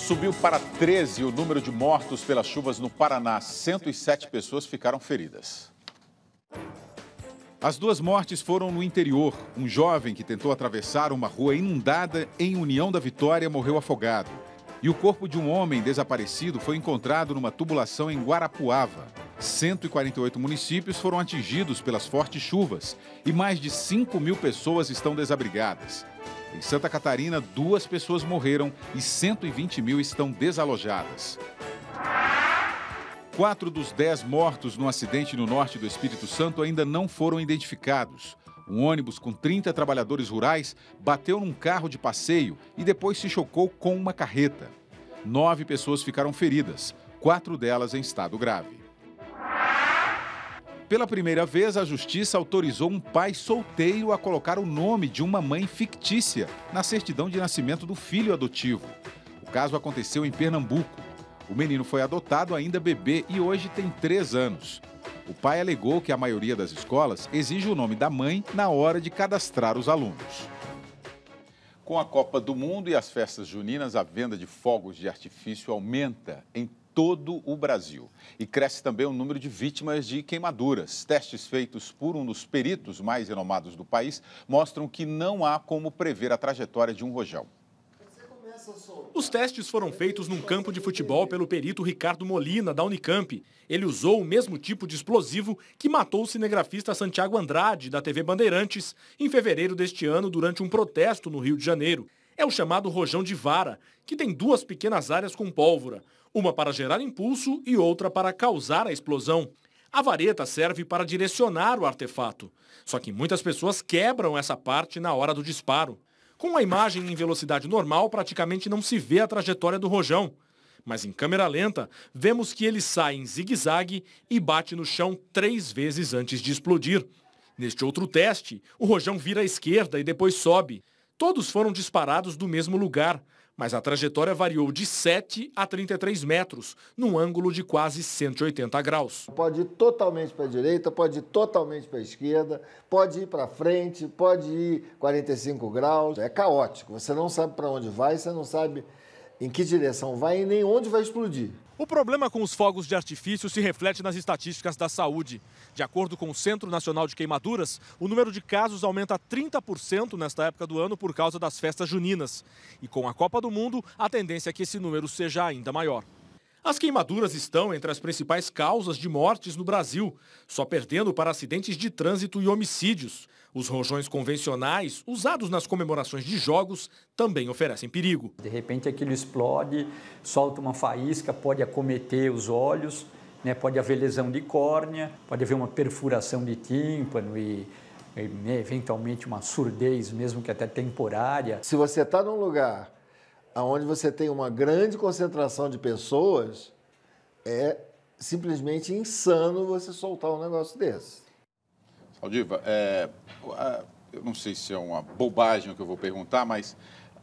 Subiu para 13 o número de mortos pelas chuvas no Paraná. 107 pessoas ficaram feridas. As duas mortes foram no interior. Um jovem que tentou atravessar uma rua inundada em União da Vitória morreu afogado. E o corpo de um homem desaparecido foi encontrado numa tubulação em Guarapuava. 148 municípios foram atingidos pelas fortes chuvas e mais de 5.000 pessoas estão desabrigadas. Em Santa Catarina, 2 pessoas morreram e 120.000 estão desalojadas. 4 dos 10 mortos no acidente no norte do Espírito Santo ainda não foram identificados. Um ônibus com 30 trabalhadores rurais bateu num carro de passeio e depois se chocou com uma carreta. 9 pessoas ficaram feridas, 4 delas em estado grave. Pela primeira vez, a Justiça autorizou um pai solteiro a colocar o nome de uma mãe fictícia na certidão de nascimento do filho adotivo. O caso aconteceu em Pernambuco. O menino foi adotado ainda bebê e hoje tem 3 anos. O pai alegou que a maioria das escolas exige o nome da mãe na hora de cadastrar os alunos. Com a Copa do Mundo e as festas juninas, a venda de fogos de artifício aumenta em todo o Brasil. E cresce também o número de vítimas de queimaduras. Testes feitos por um dos peritos mais renomados do país mostram que não há como prever a trajetória de um rojão. Os testes foram feitos num campo de futebol pelo perito Ricardo Molina, da Unicamp. Ele usou o mesmo tipo de explosivo que matou o cinegrafista Santiago Andrade, da TV Bandeirantes, em fevereiro deste ano, durante um protesto no Rio de Janeiro. É o chamado rojão de vara, que tem 2 pequenas áreas com pólvora, uma para gerar impulso e outra para causar a explosão. A vareta serve para direcionar o artefato, só que muitas pessoas quebram essa parte na hora do disparo. Com a imagem em velocidade normal, praticamente não se vê a trajetória do rojão. Mas em câmera lenta, vemos que ele sai em zigue-zague e bate no chão 3 vezes antes de explodir. Neste outro teste, o rojão vira à esquerda e depois sobe. Todos foram disparados do mesmo lugar, mas a trajetória variou de 7 a 33 metros, num ângulo de quase 180 graus. Pode ir totalmente para a direita, pode ir totalmente para a esquerda, pode ir para frente, pode ir 45 graus. É caótico, você não sabe para onde vai, você não sabe em que direção vai e nem onde vai explodir. O problema com os fogos de artifício se reflete nas estatísticas da saúde. De acordo com o Centro Nacional de Queimaduras, o número de casos aumenta 30% nesta época do ano por causa das festas juninas. E com a Copa do Mundo, a tendência é que esse número seja ainda maior. As queimaduras estão entre as principais causas de mortes no Brasil, só perdendo para acidentes de trânsito e homicídios. Os rojões convencionais, usados nas comemorações de jogos, também oferecem perigo. De repente aquilo explode, solta uma faísca, pode acometer os olhos, né? Pode haver lesão de córnea, pode haver uma perfuração de tímpano e eventualmente uma surdez, mesmo que até temporária. Se você está num lugar onde você tem uma grande concentração de pessoas, é simplesmente insano você soltar um negócio desse. Saldiva, eu não sei se é uma bobagem o que eu vou perguntar, mas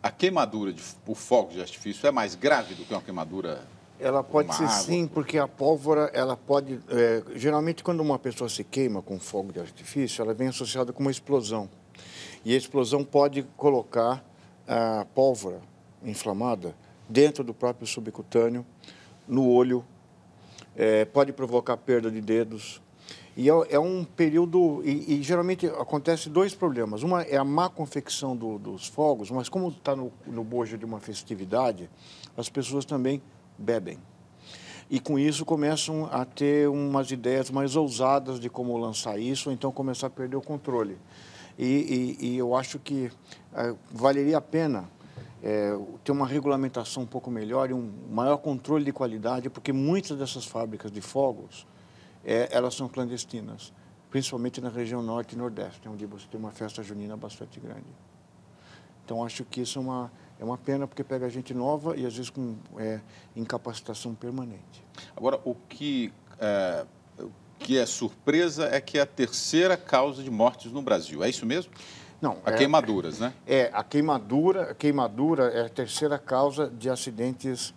a queimadura por fogo de artifício é mais grave do que uma queimadura? Ela pode ser sim, porque a pólvora, ela pode... geralmente, quando uma pessoa se queima com fogo de artifício, ela vem associada com uma explosão. E a explosão pode colocar a pólvora inflamada dentro do próprio subcutâneo, no olho, pode provocar perda de dedos. E é um período, e geralmente acontece 2 problemas. Uma é a má confecção dos fogos, mas como está no bojo de uma festividade, as pessoas também bebem. E com isso começam a ter umas ideias mais ousadas de como lançar isso, ou então começar a perder o controle. E eu acho que valeria a pena ter uma regulamentação um pouco melhor e um maior controle de qualidade, porque muitas dessas fábricas de fogos, elas são clandestinas, principalmente na região norte e nordeste, onde você tem uma festa junina bastante grande. Então, acho que isso é uma pena, porque pega gente nova e, às vezes, com incapacitação permanente. Agora, o que é surpresa é que é a 3ª causa de mortes no Brasil. É isso mesmo? Não. Queimaduras, né? A queimadura é a 3ª causa de acidentes,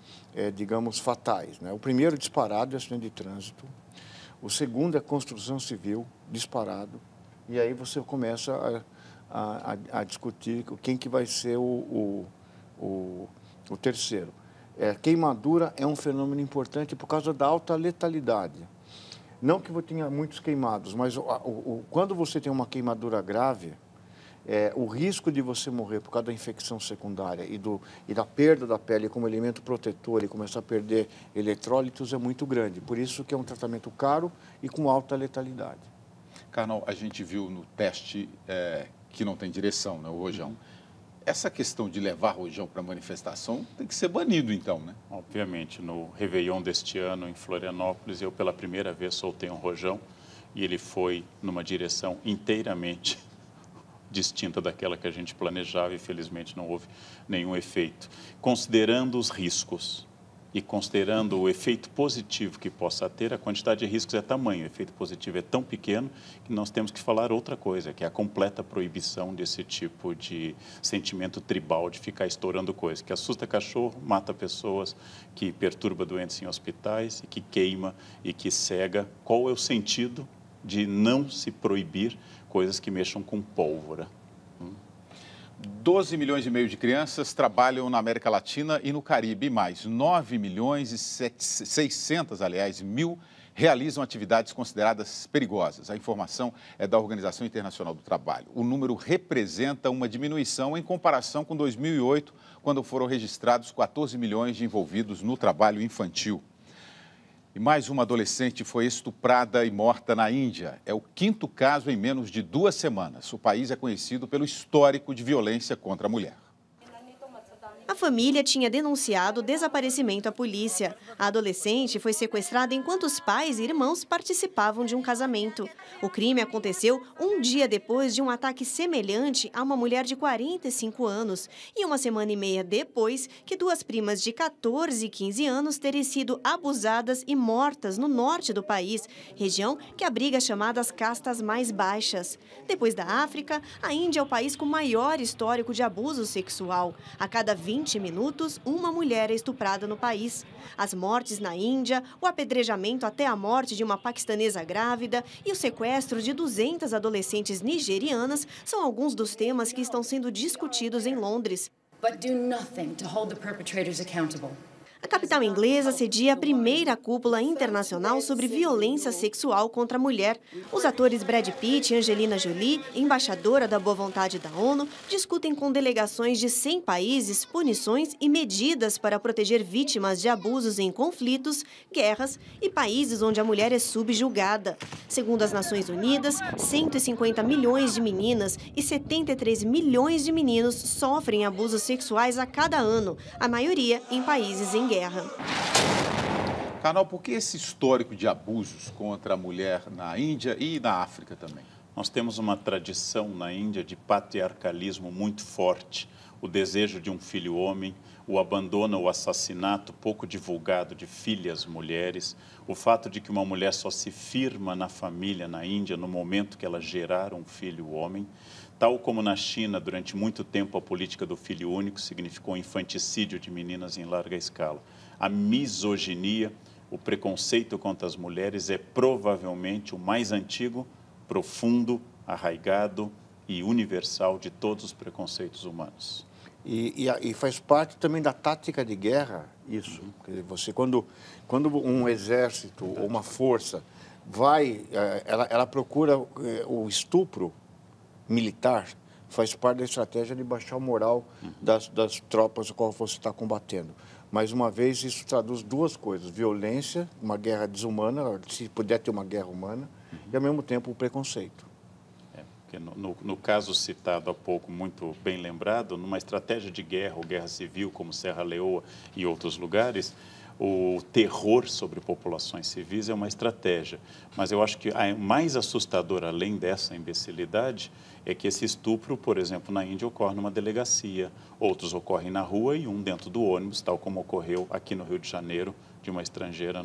digamos, fatais, né? O primeiro disparado é acidente de trânsito. O segundo é construção civil, disparado. E aí você começa a discutir quem que vai ser o terceiro. Queimadura é um fenômeno importante por causa da alta letalidade. Não que eu tenha muitos queimados, mas quando você tem uma queimadura grave, o risco de você morrer por causa da infecção secundária e da perda da pele como elemento protetor e começar a perder eletrólitos é muito grande. Por isso que é um tratamento caro e com alta letalidade. Karnal, a gente viu no teste que não tem direção, né, o rojão. Essa questão de levar rojão para manifestação tem que ser banido, então, né? Obviamente. No Réveillon deste ano, em Florianópolis, eu pela primeira vez soltei um rojão e ele foi numa direção inteiramente distinta daquela que a gente planejava e, felizmente, não houve nenhum efeito. Considerando os riscos e considerando o efeito positivo que possa ter, a quantidade de riscos é tamanho, o efeito positivo é tão pequeno que nós temos que falar outra coisa, que é a completa proibição desse tipo de sentimento tribal de ficar estourando coisas, que assusta cachorro, mata pessoas, que perturba doentes em hospitais, e que queima e que cega. Qual é o sentido de não se proibir coisas que mexam com pólvora? 12 milhões e meio de crianças trabalham na América Latina e no Caribe, e mais 9 milhões e 600 mil realizam atividades consideradas perigosas. A informação é da Organização Internacional do Trabalho. O número representa uma diminuição em comparação com 2008, quando foram registrados 14 milhões de envolvidos no trabalho infantil. E mais uma adolescente foi estuprada e morta na Índia. É o 5º caso em menos de 2 semanas. O país é conhecido pelo histórico de violência contra a mulher. A família tinha denunciado o desaparecimento à polícia. A adolescente foi sequestrada enquanto os pais e irmãos participavam de um casamento. O crime aconteceu um dia depois de um ataque semelhante a uma mulher de 45 anos e 1 semana e meia depois que 2 primas de 14 e 15 anos terem sido abusadas e mortas no norte do país, região que abriga as chamadas castas mais baixas. Depois da África, a Índia é o país com maior histórico de abuso sexual. A cada 20 minutos, uma mulher é estuprada no país. As mortes na Índia, o apedrejamento até a morte de uma paquistanesa grávida e o sequestro de 200 adolescentes nigerianas são alguns dos temas que estão sendo discutidos em Londres. But do nothing to hold the perpetrators accountable. A capital inglesa cedia a primeira cúpula internacional sobre violência sexual contra a mulher. Os atores Brad Pitt e Angelina Jolie, embaixadora da boa vontade da ONU, discutem com delegações de 100 países punições e medidas para proteger vítimas de abusos em conflitos, guerras e países onde a mulher é subjugada. Segundo as Nações Unidas, 150 milhões de meninas e 73 milhões de meninos sofrem abusos sexuais a cada ano, a maioria em países em guerra. Karnal, por que esse histórico de abusos contra a mulher na Índia e na África também? Nós temos uma tradição na Índia de patriarcalismo muito forte, o desejo de um filho homem, o abandono ou assassinato pouco divulgado de filhas mulheres, o fato de que uma mulher só se firma na família na Índia no momento que ela gerar um filho homem. Tal como na China, durante muito tempo, a política do filho único significou infanticídio de meninas em larga escala. A misoginia, o preconceito contra as mulheres é provavelmente o mais antigo, profundo, arraigado e universal de todos os preconceitos humanos. E faz parte também da tática de guerra isso. Quer dizer, você, quando um exército ou uma força ela procura o estupro militar, faz parte da estratégia de baixar o moral das tropas com qual você está combatendo. Mais uma vez, isso traduz 2 coisas: violência, uma guerra desumana, se puder ter uma guerra humana, e, ao mesmo tempo, o preconceito. Porque no caso citado há pouco, muito bem lembrado, numa estratégia de guerra ou guerra civil, como Serra Leoa e outros lugares, o terror sobre populações civis é uma estratégia. Mas eu acho que a mais assustadora, além dessa imbecilidade, é que esse estupro, por exemplo, na Índia ocorre numa delegacia, outros ocorrem na rua e um dentro do ônibus, tal como ocorreu aqui no Rio de Janeiro, de uma estrangeira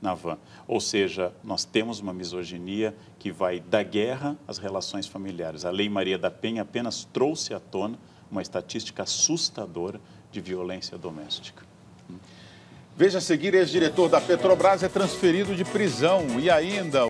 na van. Ou seja, nós temos uma misoginia que vai da guerra às relações familiares. A Lei Maria da Penha apenas trouxe à tona uma estatística assustadora de violência doméstica. Veja a seguir, ex-diretor da Petrobras é transferido de prisão e ainda